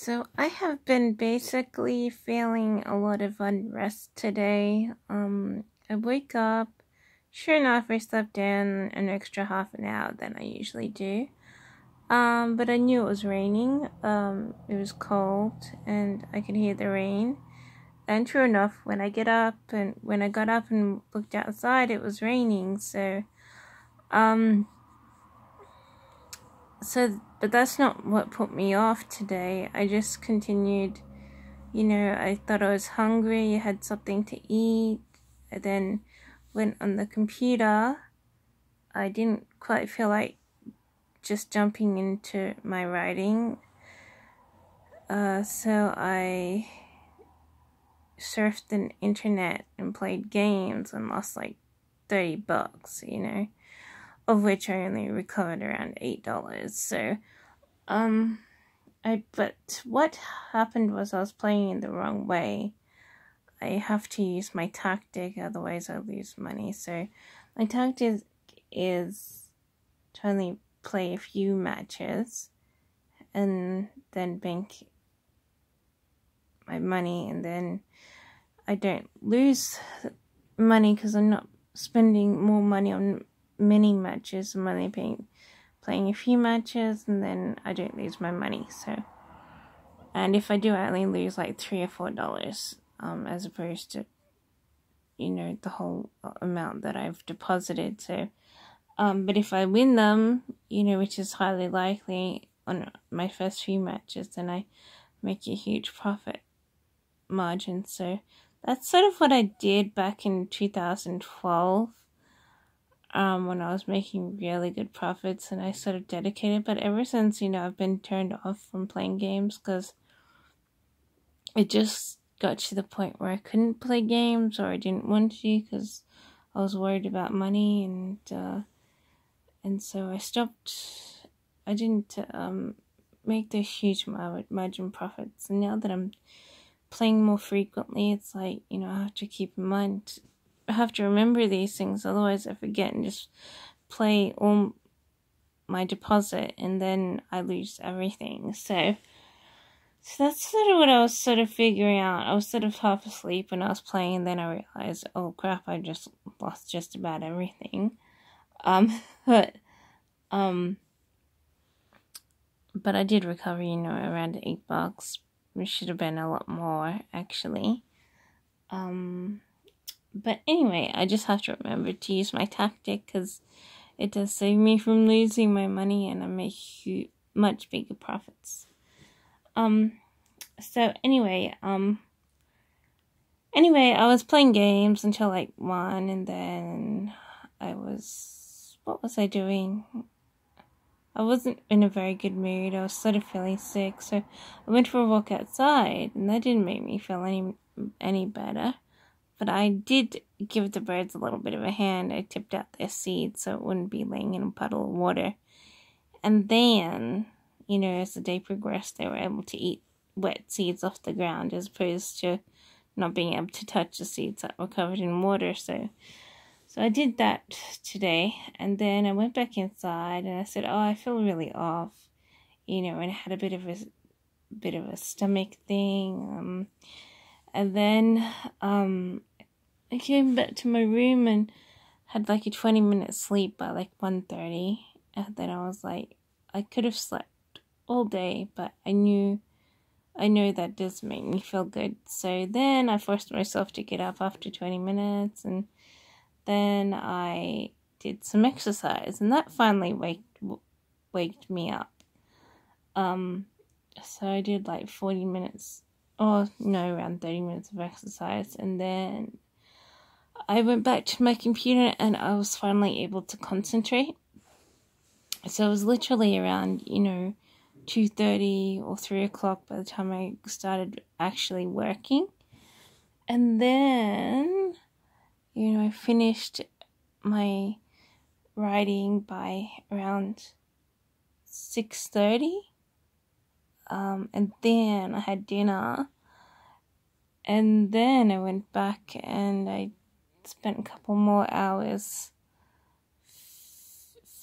So I have been basically feeling a lot of unrest today. I wake up, sure enough, I slept in an extra half an hour than I usually do. But I knew it was raining. It was cold and I could hear the rain. And true enough, when I got up and looked outside, it was raining. Um, but that's not what put me off today. I just continued. I thought I was hungry, had something to eat. I then went on the computer. I didn't quite feel like just jumping into my writing. So I surfed the internet and played games and lost like $30, of which I only recovered around $8. But what happened was I was playing in the wrong way. I have to use my tactic, otherwise I'll lose money. So my tactic is to only play a few matches and then bank my money, and then I don't lose money because I'm not spending more money on many matches. I'm only playing a few matches, and then I don't lose my money. And if I do, I only lose like $3 or $4, as opposed to, the whole amount that I've deposited. But if I win them, which is highly likely on my first few matches, then I make a huge profit margin. So that's sort of what I did back in 2012. When I was making really good profits, and I sort of dedicated. But ever since, I've been turned off from playing games because it just got to the point where I couldn't play games, or I didn't want to because I was worried about money, and so I stopped. I didn't make those huge margin profits, and now that I'm playing more frequently, it's like, I have to keep in mind, I have to remember these things, otherwise I forget and just play all my deposit, and then I lose everything. So that's sort of what I was sort of figuring out. I was sort of half asleep when I was playing, and then I realized, oh crap, I just lost just about everything. But I did recover, around $8. It should have been a lot more, actually. But anyway, I just have to remember to use my tactic, because it does save me from losing my money, and I make much bigger profits. So anyway, I was playing games until like 1, and then what was I doing? I wasn't in a very good mood. I was sort of feeling sick, so I went for a walk outside, and that didn't make me feel any better. But I did give the birds a little bit of a hand. I tipped out their seeds so it wouldn't be laying in a puddle of water. And then, as the day progressed, they were able to eat wet seeds off the ground, as opposed to not being able to touch the seeds that were covered in water. So I did that today, and then I went back inside, and I said, oh, I feel really off, and I had a bit of a stomach thing, and then I came back to my room and had like a 20-minute sleep by like 1:30, and then I was like, I could have slept all day, but I know that does make me feel good. So then I forced myself to get up after 20 minutes, and then I did some exercise, and that finally waked me up. So I did like 40 minutes, around 30 minutes of exercise, and then I went back to my computer, and I was finally able to concentrate. So it was literally around, 2:30 or 3 o'clock by the time I started actually working. And then, I finished my writing by around 6:30. And then I had dinner. And then I went back and I spent a couple more hours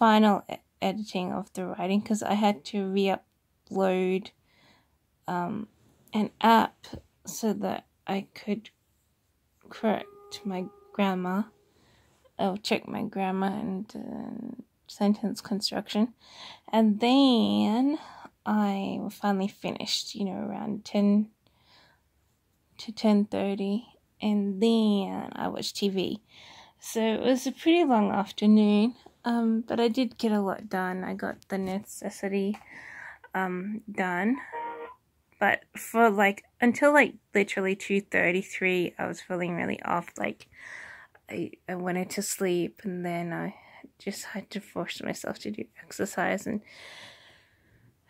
final editing of the writing, because I had to re-upload an app so that I could correct my grammar. I'll check my grammar and sentence construction. And then I finally finished, around 10 to 10:30. And then I watched TV. So it was a pretty long afternoon. But I did get a lot done. I got the necessity done. But for until literally 2:33, I was feeling really off. I wanted to sleep, and then I just had to force myself to do exercise, and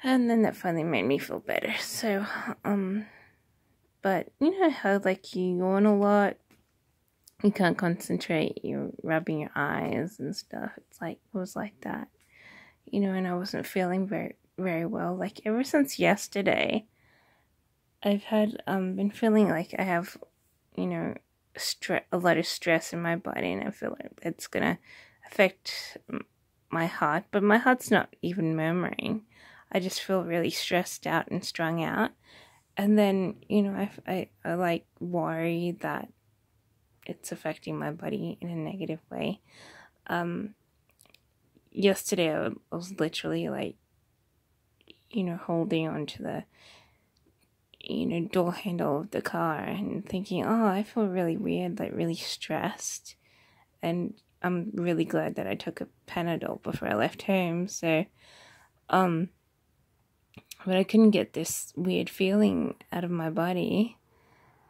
then that finally made me feel better. So, but you know how you yawn a lot, you can't concentrate, you're rubbing your eyes and stuff. It was like that, and I wasn't feeling very, very well. Ever since yesterday, I've had been feeling like I have, a lot of stress in my body, and I feel like it's gonna affect my heart. But my heart's not even murmuring. I just feel really stressed out and strung out, and then I worry that it's affecting my body in a negative way. Yesterday I was literally holding on to the door handle of the car and thinking, oh, I feel really weird, really stressed. And I'm really glad that I took a Panadol before I left home. So, but I couldn't get this weird feeling out of my body.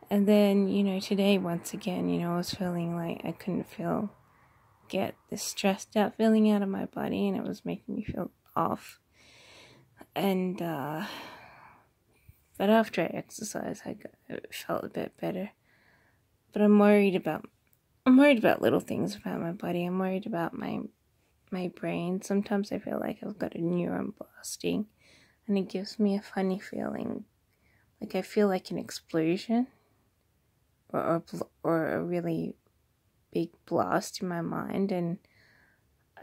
And then, today, once again, I was feeling like I couldn't get this stressed out feeling out of my body, and it was making me feel off. And, but after I exercised, I felt a bit better. But I'm worried about little things about my body. I'm worried about my brain. Sometimes I feel like I've got a neuron blasting, and it gives me a funny feeling. I feel like an explosion or a really big blast in my mind, and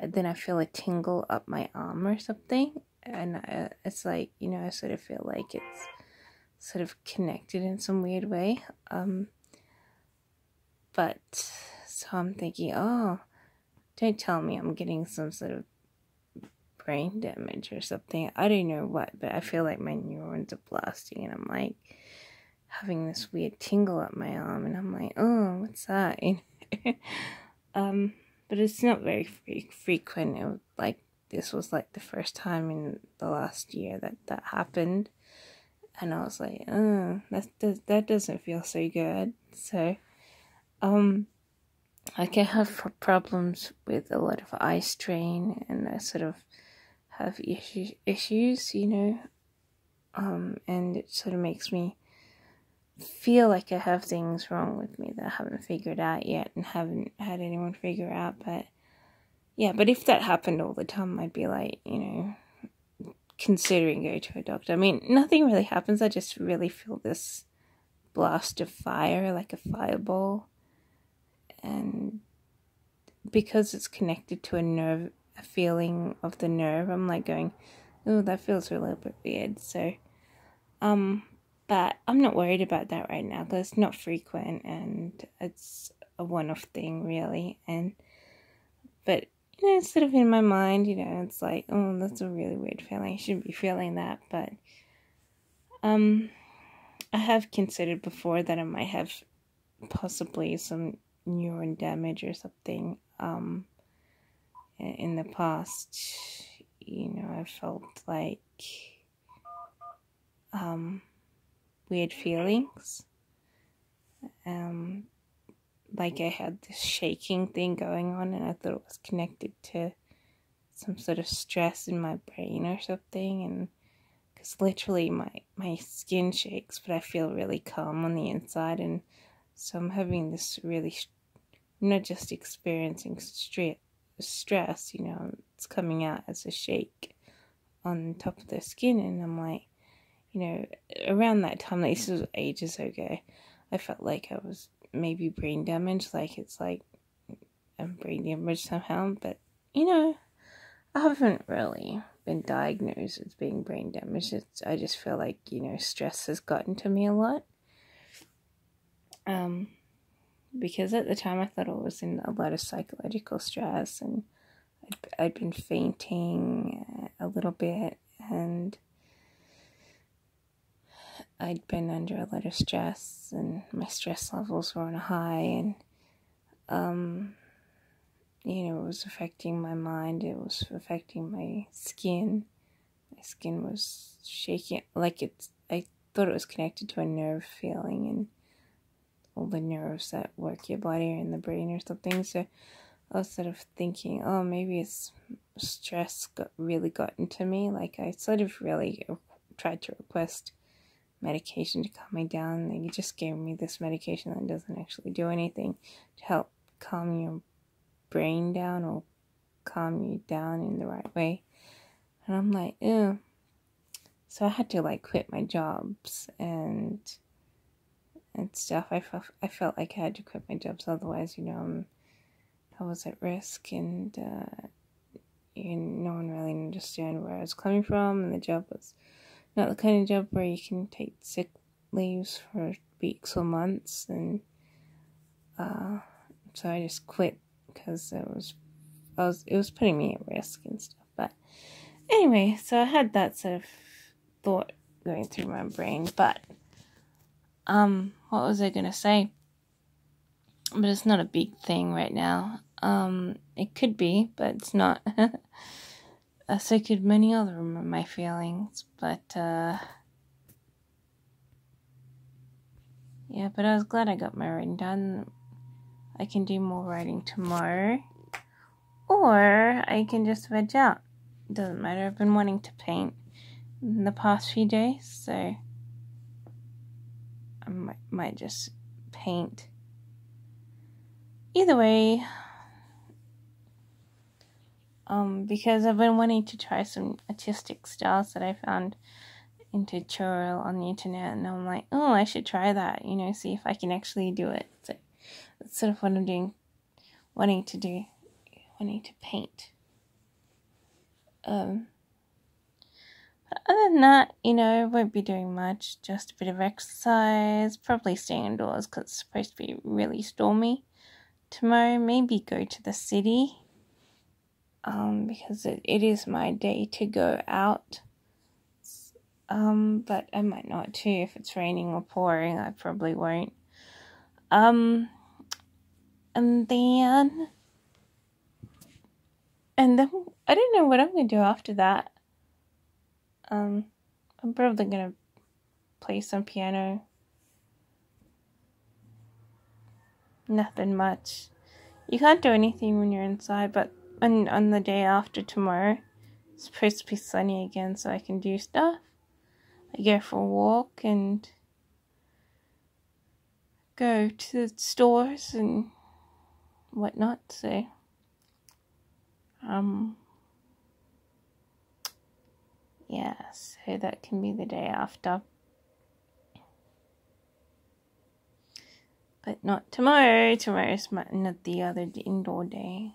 then I feel a tingle up my arm or something. And it's I sort of feel like it's sort of connected in some weird way. But so I'm thinking, oh, don't tell me I'm getting some sort of brain damage or something. I don't know what, but I feel like my neurons are blasting, and I'm having this weird tingle up my arm, and I'm like, oh, what's that? But it's not very frequent. This was the first time in the last year that happened. And I was like, oh, that doesn't feel so good. So, I can have problems with a lot of eye strain, and I sort of have issues, and it sort of makes me feel like I have things wrong with me that I haven't figured out yet and haven't had anyone figure out. But yeah, but if that happened all the time, I'd be considering going to a doctor. I mean, nothing really happens. I just really feel this blast of fire, like a fireball. And because it's connected to a feeling of the nerve, I'm going, oh, that feels a little bit weird. So, but I'm not worried about that right now because it's not frequent and it's a one-off thing, really. But sort of in my mind, it's oh, that's a really weird feeling. I shouldn't be feeling that. But I have considered before that I might have possibly some neuron damage or something. In the past, I felt weird feelings. I had this shaking thing going on, and I thought it was connected to some sort of stress in my brain or something. And because literally my skin shakes, but I feel really calm on the inside. And so I'm having this really, not just experiencing stress, it's coming out as a shake on top of the skin. And I'm around that time, this was ages ago, I felt like I was maybe brain damaged, I'm brain damaged somehow, but I haven't really been diagnosed as being brain damaged. I just feel like, stress has gotten to me a lot. Because at the time I thought I was in a lot of psychological stress, and I'd been fainting a little bit, and I'd been under a lot of stress, and my stress levels were on a high, and it was affecting my mind. It was affecting my skin. My skin was shaking, I thought it was connected to a nerve feeling, and all the nerves that work your body are in the brain or something. So I was sort of thinking, oh, maybe it's stress really gotten to me. Like, I sort of really tried to request medication to calm me down. They just gave me this medication that doesn't actually do anything to help calm your brain down or calm you down in the right way. And I'm like, ew. So I had to quit my jobs and stuff. I felt like I had to quit my jobs, otherwise, I was at risk, and no one really understood where I was coming from, and the job was not the kind of job where you can take sick leaves for weeks or months, and so I just quit because it was putting me at risk and stuff. But anyway, so I had that sort of thought going through my brain, but what was I gonna say? But it's not a big thing right now. It could be, but it's not. So could many other of my feelings, but yeah, but I was glad I got my writing done. I can do more writing tomorrow, or I can just veg out. It doesn't matter. I've been wanting to paint in the past few days, so I might just paint. Either way, because I've been wanting to try some artistic styles that I found in tutorial on the internet, and I'm like, oh, I should try that, see if I can actually do it. So that's sort of what I'm doing, wanting to paint. But other than that, I won't be doing much, just a bit of exercise, probably staying indoors because it's supposed to be really stormy tomorrow. Maybe go to the city, because it is my day to go out. But I might not too. If it's raining or pouring, I probably won't. And then I don't know what I'm gonna do after that. I'm probably gonna play some piano. Nothing much. You can't do anything when you're inside, but on the day after tomorrow, it's supposed to be sunny again, so I can do stuff. I go for a walk and go to the stores and whatnot, so yeah, so that can be the day after. But not tomorrow. Tomorrow's not the other indoor day.